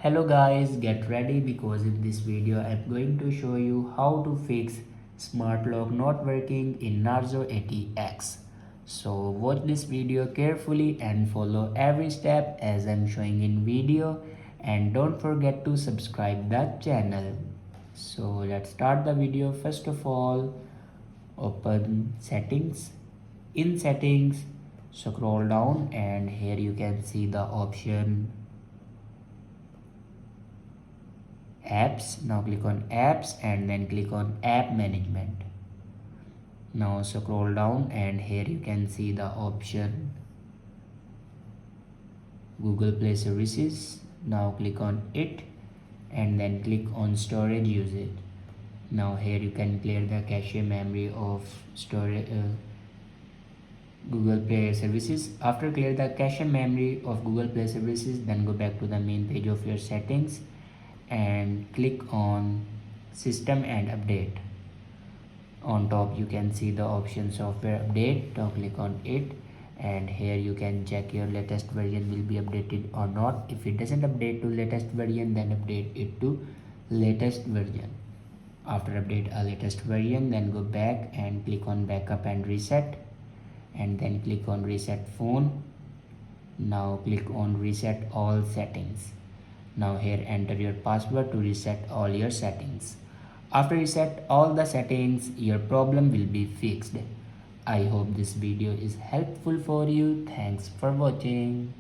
Hello guys, get ready because in this video I'm going to show you how to fix smart lock not working in Narzo 80x. So watch this video carefully and follow every step as I'm showing in video, and don't forget to subscribe the channel. So let's start the video. First of all, open settings. In settings, scroll down and here you can see the option apps. Now click on apps and then click on app management. Now scroll down and here you can see the option Google Play Services. Now click on it and then click on storage usage. Now here you can clear the cache memory of storage Google Play Services. After clear the cache memory of Google Play Services, then go back to the main page of your settings and click on system and update. On top you can see the option software update. Now click on it and here you can check your latest version will be updated or not. If it doesn't update to latest version, then update it to latest version. After update a latest version, then go back and click on backup and reset, and then click on reset phone. Now click on reset all settings. Now here enter your password to reset all your settings. After reset all the settings, your problem will be fixed. I hope this video is helpful for you. Thanks for watching.